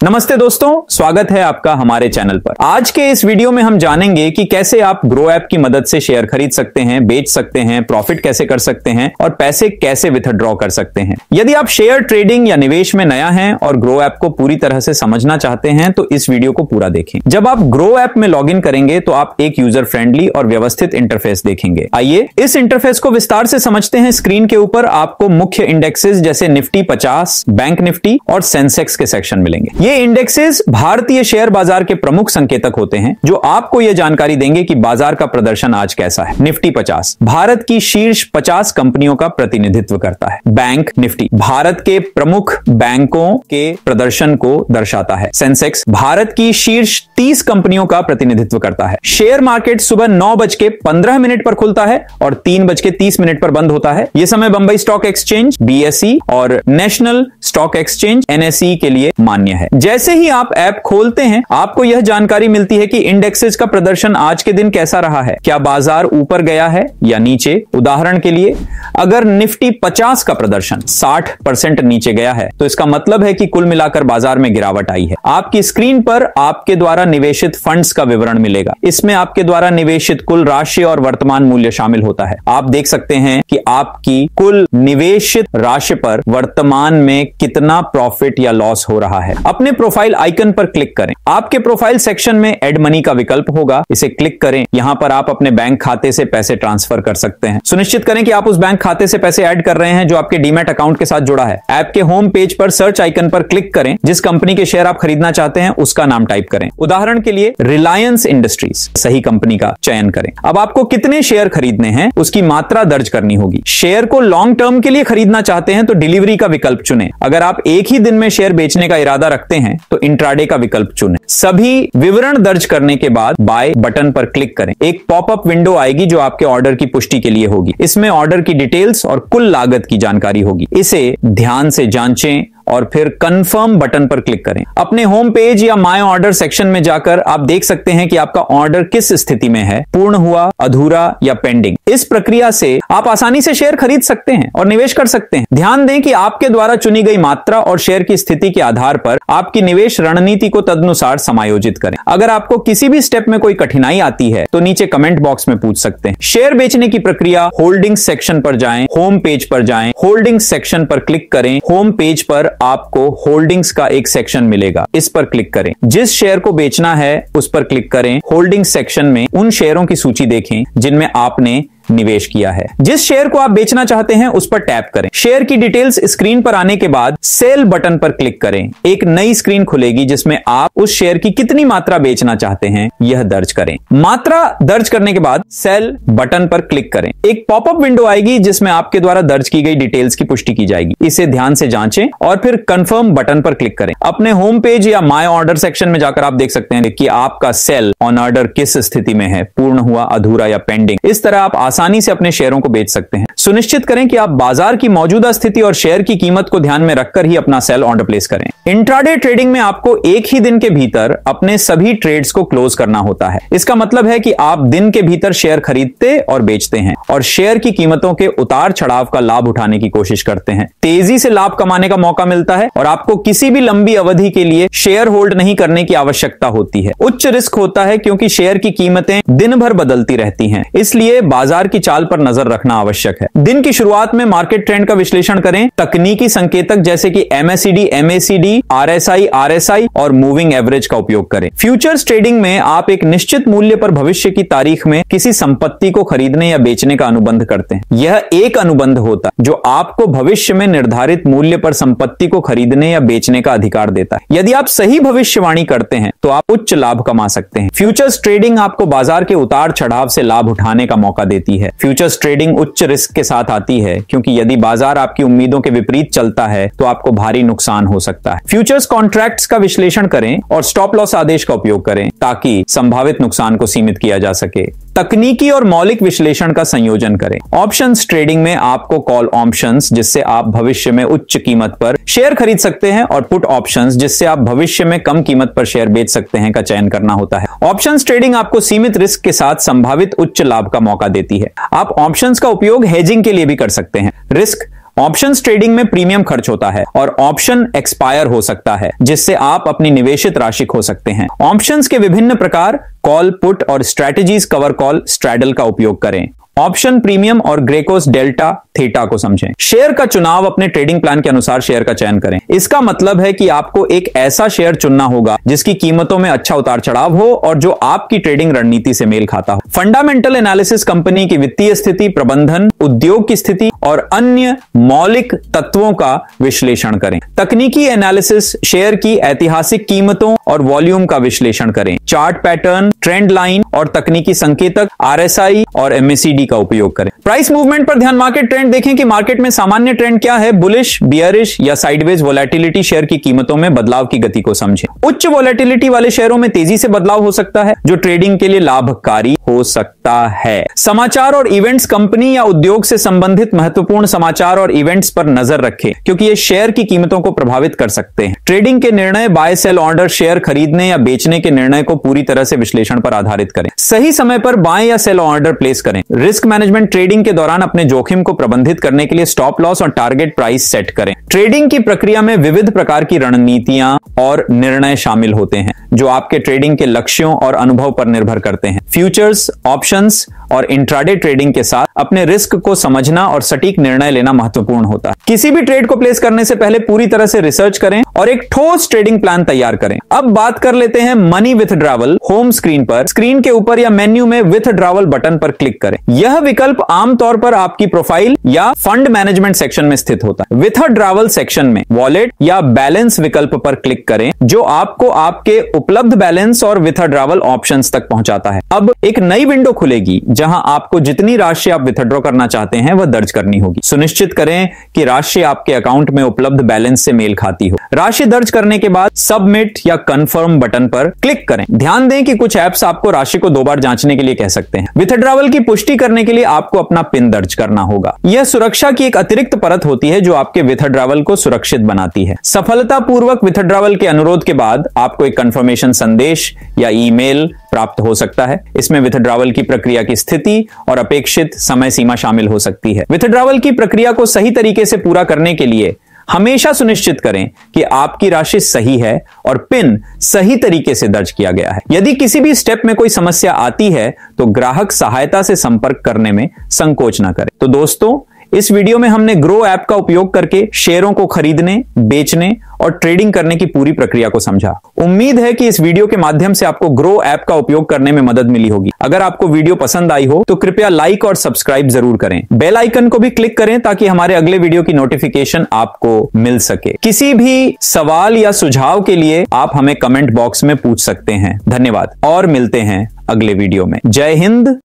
नमस्ते दोस्तों, स्वागत है आपका हमारे चैनल पर। आज के इस वीडियो में हम जानेंगे कि कैसे आप ग्रो ऐप की मदद से शेयर खरीद सकते हैं, बेच सकते हैं, प्रॉफिट कैसे कर सकते हैं और पैसे कैसे विथड्रॉ कर सकते हैं। यदि आप शेयर ट्रेडिंग या निवेश में नया हैं और ग्रो ऐप को पूरी तरह से समझना चाहते हैं तो इस वीडियो को पूरा देखें। जब आप ग्रो ऐप में लॉगिन करेंगे तो आप एक यूजर फ्रेंडली और व्यवस्थित इंटरफेस देखेंगे। आइए इस इंटरफेस को विस्तार से समझते हैं। स्क्रीन के ऊपर आपको मुख्य इंडेक्सेस जैसे निफ्टी 50, बैंक निफ्टी और सेंसेक्स के सेक्शन मिलेंगे। ये इंडेक्सेस भारतीय शेयर बाजार के प्रमुख संकेतक होते हैं जो आपको यह जानकारी देंगे कि बाजार का प्रदर्शन आज कैसा है। निफ्टी 50 भारत की शीर्ष 50 कंपनियों का प्रतिनिधित्व करता है। बैंक निफ्टी भारत के प्रमुख बैंकों के प्रदर्शन को दर्शाता है। सेंसेक्स भारत की शीर्ष 30 कंपनियों का प्रतिनिधित्व करता है। शेयर मार्केट सुबह 9:15 पर खुलता है और 3:30 पर बंद होता है। यह समय बंबई स्टॉक एक्सचेंज BSE और नेशनल स्टॉक एक्सचेंज NSE के लिए मान्य है। जैसे ही आप ऐप खोलते हैं आपको यह जानकारी मिलती है कि इंडेक्सेस का प्रदर्शन आज के दिन कैसा रहा है। क्या बाजार ऊपर गया है या नीचे। उदाहरण के लिए अगर निफ्टी 50 का प्रदर्शन 60% नीचे गया है तो इसका मतलब है कि कुल मिलाकर बाजार में गिरावट आई है। आपकी स्क्रीन पर आपके द्वारा निवेशित फंड्स का विवरण मिलेगा। इसमें आपके द्वारा निवेशित कुल राशि और वर्तमान मूल्य शामिल होता है। आप देख सकते हैं कि आपकी कुल निवेशित राशि पर वर्तमान में कितना प्रॉफिट या लॉस हो रहा है। अपने प्रोफाइल आइकन पर क्लिक करें। आपके प्रोफाइल सेक्शन में ऐड मनी का विकल्प होगा, इसे क्लिक करें। यहां पर आप अपने बैंक खाते से पैसे ट्रांसफर कर सकते हैं। सुनिश्चित करें कि आप उस बैंक खाते से पैसे ऐड कर रहे हैं जो आपके डीमैट अकाउंट के साथ जुड़ा है। ऐप के होम पेज पर सर्च आइकन पर क्लिक करें। जिस कंपनी के शेयर आप खरीदना चाहते हैं उसका नाम टाइप करें। उदाहरण के लिए रिलायंस इंडस्ट्रीज, सही कंपनी का चयन करें। अब आपको कितने शेयर खरीदने हैं उसकी मात्रा दर्ज करनी होगी। शेयर को लॉन्ग टर्म के लिए खरीदना चाहते हैं तो डिलीवरी का विकल्प चुनें। अगर आप एक ही दिन में शेयर बेचने का इरादा रखते हैं तो इंट्राडे का विकल्प चुनें। सभी विवरण दर्ज करने के बाद बाय बटन पर क्लिक करें। एक पॉपअप विंडो आएगी जो आपके ऑर्डर की पुष्टि के लिए होगी। इसमें ऑर्डर की डिटेल्स और कुल लागत की जानकारी होगी। इसे ध्यान से जांचें और फिर कंफर्म बटन पर क्लिक करें। अपने होम पेज या माय ऑर्डर सेक्शन में जाकर आप देख सकते हैं कि आपका ऑर्डर किस स्थिति में है, पूर्ण हुआ, अधूरा या पेंडिंग। इस प्रक्रिया से आप आसानी से शेयर खरीद सकते हैं और निवेश कर सकते हैं। ध्यान दें कि आपके द्वारा चुनी गई मात्रा और शेयर की स्थिति के आधार पर आपकी निवेश रणनीति को तदनुसार समायोजित करें। अगर आपको किसी भी स्टेप में कोई कठिनाई आती है तो नीचे कमेंट बॉक्स में पूछ सकते हैं। शेयर बेचने की प्रक्रिया होल्डिंग्स सेक्शन पर जाएं, होम पेज पर जाएं, होल्डिंग्स सेक्शन पर क्लिक करें। होम पेज पर आपको होल्डिंग्स का एक सेक्शन मिलेगा, इस पर क्लिक करें। जिस शेयर को बेचना है उस पर क्लिक करें। होल्डिंग्स सेक्शन में उन शेयरों की सूची देखें जिनमें आपने निवेश किया है। जिस शेयर को आप बेचना चाहते हैं उस पर टैप करें। शेयर की डिटेल्स स्क्रीन पर आने के बाद सेल बटन पर क्लिक करें। एक नई स्क्रीन खुलेगी जिसमें आप उस शेयर की कितनी मात्रा बेचना चाहते हैं यह दर्ज करें। मात्रा दर्ज करने के बाद सेल बटन पर क्लिक करें। एक पॉपअप विंडो आएगी जिसमें आपके द्वारा दर्ज की गई डिटेल्स की पुष्टि की जाएगी। इसे ध्यान से जांचें और फिर कंफर्म बटन पर क्लिक करें। अपने होम पेज या माय ऑर्डर सेक्शन में जाकर आप देख सकते हैं कि आपका सेल ऑन ऑर्डर किस स्थिति में है, पूर्ण हुआ, अधूरा या पेंडिंग। इस तरह आप आसानी से अपने शेयरों को बेच सकते हैं। सुनिश्चित करें कि आप बाजार की मौजूदा स्थिति और शेयर की कीमत को ध्यान में रखकर ही अपना सेल ऑर्डर प्लेस करें। इंट्राडे ट्रेडिंग में आपको एक ही दिन के भीतर अपने सभी ट्रेड्स को क्लोज करना होता है। इसका मतलब है कि आप दिन के भीतर शेयर खरीदते और बेचते हैं और शेयर की कीमतों के उतार चढ़ाव का लाभ उठाने की कोशिश करते हैं। तेजी से लाभ कमाने का मौका मिलता है और आपको किसी भी लंबी अवधि के लिए शेयर होल्ड नहीं करने की आवश्यकता होती है। उच्च रिस्क होता है क्योंकि शेयर की कीमतें दिन भर बदलती रहती हैं, इसलिए बाजार की चाल पर नजर रखना आवश्यक है। दिन की शुरुआत में मार्केट ट्रेंड का विश्लेषण करें। तकनीकी संकेतक जैसे कि MACD, MACD, RSI, RSI और मूविंग एवरेज का उपयोग करें। फ्यूचर्स ट्रेडिंग में आप एक निश्चित मूल्य पर भविष्य की तारीख में किसी संपत्ति को खरीदने या बेचने का अनुबंध करते हैं। यह एक अनुबंध होता है जो आपको भविष्य में निर्धारित मूल्य पर संपत्ति को खरीदने या बेचने का अधिकार देता है। यदि आप सही भविष्यवाणी करते हैं तो आप उच्च लाभ कमा सकते हैं। फ्यूचर्स ट्रेडिंग आपको बाजार के उतार चढ़ाव से लाभ उठाने का मौका देती है। फ्यूचर्स ट्रेडिंग उच्च रिस्क के साथ आती है क्योंकि यदि बाजार आपकी उम्मीदों के विपरीत चलता है तो आपको भारी नुकसान हो सकता है। फ्यूचर्स कॉन्ट्रैक्ट्स का विश्लेषण करें और स्टॉप लॉस आदेश का उपयोग करें ताकि संभावित नुकसान को सीमित किया जा सके। तकनीकी और मौलिक विश्लेषण का संयोजन करें। ऑप्शंस ट्रेडिंग में आपको कॉल ऑप्शंस जिससे आप भविष्य में उच्च कीमत पर शेयर खरीद सकते हैं और पुट ऑप्शंस जिससे आप भविष्य में कम कीमत पर शेयर बेच सकते हैं का चयन करना होता है। ऑप्शंस ट्रेडिंग आपको सीमित रिस्क के साथ संभावित उच्च लाभ का मौका देती है। आप ऑप्शंस का उपयोग हेजिंग के लिए भी कर सकते हैं। रिस्क ऑप्शंस ट्रेडिंग में प्रीमियम खर्च होता है और ऑप्शन एक्सपायर हो सकता है, जिससे आप अपनी निवेशित राशि खो सकते हैं। ऑप्शंस के विभिन्न प्रकार कॉल, पुट और स्ट्रेटजीज कवर कॉल, स्ट्रैडल का उपयोग करें। ऑप्शन प्रीमियम और ग्रेकोस, डेल्टा, थीटा को समझें। शेयर का चुनाव अपने ट्रेडिंग प्लान के अनुसार शेयर का चयन करें। इसका मतलब है कि आपको एक ऐसा शेयर चुनना होगा जिसकी कीमतों में अच्छा उतार चढ़ाव हो और जो आपकी ट्रेडिंग रणनीति से मेल खाता हो। फंडामेंटल एनालिसिस कंपनी की वित्तीय स्थिति, प्रबंधन, उद्योग की स्थिति और अन्य मौलिक तत्वों का विश्लेषण करें। तकनीकी एनालिसिस शेयर की ऐतिहासिक कीमतों और वॉल्यूम का विश्लेषण करें। चार्ट पैटर्न, ट्रेंड लाइन और तकनीकी संकेतक RSI और MACD का उपयोग करें। प्राइस मूवमेंट पर ध्यान। मार्केट ट्रेंड देखें कि मार्केट में सामान्य ट्रेंड क्या है। बुलिश, बियरिश या साइडवेज वोलेटिलिटी शेयर की कीमतों में बदलाव की गति को समझें। उच्च वोलेटिलिटी वाले शेयरों में तेजी से बदलाव हो सकता है, जो ट्रेडिंग के लिए लाभकारी हो सकता है। समाचार और इवेंट्स, कंपनी या उद्योग से संबंधित महत्वपूर्ण समाचार और इवेंट्स पर नजर रखें, क्योंकि ये शेयर की कीमतों को प्रभावित कर सकते हैं। ट्रेडिंग के निर्णय, बाय सेल ऑर्डर, शेयर खरीदने या बेचने के निर्णय को पूरी तरह से विश्लेषण पर आधारित करें। सही समय पर बाय या सेल ऑर्डर प्लेस करें। रिस्क मैनेजमेंट, ट्रेडिंग के दौरान अपने जोखिम को प्रबंधित करने के लिए स्टॉप लॉस और टारगेट प्राइस सेट करें। ट्रेडिंग की प्रक्रिया में विविध प्रकार की रणनीतियां और निर्णय शामिल होते हैं, जो आपके ट्रेडिंग के लक्ष्यों और अनुभव पर निर्भर करते हैं। फ्यूचर्स, ऑप्शंस और इंट्राडे ट्रेडिंग के साथ अपने रिस्क को समझना और सटीक निर्णय लेना महत्वपूर्ण होता है। किसी भी ट्रेड को प्लेस करने से पहले पूरी तरह से रिसर्च करें और एक ठोस ट्रेडिंग प्लान तैयार करें। अब बात कर लेते हैं मनी विथड्रॉवल। होम स्क्रीन पर, स्क्रीन के ऊपर या मेन्यू में विथड्रॉवल बटन पर क्लिक करें। यह विकल्प आमतौर पर आपकी प्रोफाइल या फंड मैनेजमेंट सेक्शन में स्थित होता है। विथड्रॉवल सेक्शन में वॉलेट या बैलेंस विकल्प पर क्लिक करें, जो आपको आपके उपलब्ध बैलेंस और विथड्रॉवल ऑप्शंस तक पहुंचाता है। अब एक नई विंडो खुलेगी जहां आपको जितनी राशि आप विथड्रॉ करना चाहते हैं वह दर्ज करनी होगी। सुनिश्चित करें कि राशि आपके अकाउंट में उपलब्ध बैलेंस से मेल खाती हो। राशि दर्ज करने के बाद सबमिट या कंफर्म बटन पर क्लिक करें। ध्यान दें कि कुछ ऐप्स आपको राशि को 2 बार जांचने के लिए कह सकते हैं। विथड्रॉवल की पुष्टि करने के लिए आपको अपना पिन दर्ज करना होगा। यह सुरक्षा की एक अतिरिक्त परत होती है जो आपके विथड्रॉवल को सुरक्षित बनाती है। सफलतापूर्वक विथड्रॉवल के अनुरोध के बाद आपको एक कंफर्मेशन संदेश या ईमेल प्राप्त हो सकता है। इसमें विथड्रॉवल की प्रक्रिया की स्थिति और अपेक्षित समय सीमा शामिल हो सकती है। विथड्रॉवल की प्रक्रिया को सही तरीके से पूरा करने के लिए हमेशा सुनिश्चित करें कि आपकी राशि सही है और पिन सही तरीके से दर्ज किया गया है। यदि किसी भी स्टेप में कोई समस्या आती है तो ग्राहक सहायता से संपर्क करने में संकोच न करें। तो दोस्तों, इस वीडियो में हमने ग्रो ऐप का उपयोग करके शेयरों को खरीदने, बेचने और ट्रेडिंग करने की पूरी प्रक्रिया को समझा। उम्मीद है कि इस वीडियो के माध्यम से आपको ग्रो ऐप का उपयोग करने में मदद मिली होगी। अगर आपको वीडियो पसंद आई हो तो कृपया लाइक और सब्सक्राइब जरूर करें। बेल आइकन को भी क्लिक करें ताकि हमारे अगले वीडियो की नोटिफिकेशन आपको मिल सके। किसी भी सवाल या सुझाव के लिए आप हमें कमेंट बॉक्स में पूछ सकते हैं। धन्यवाद और मिलते हैं अगले वीडियो में। जय हिंद,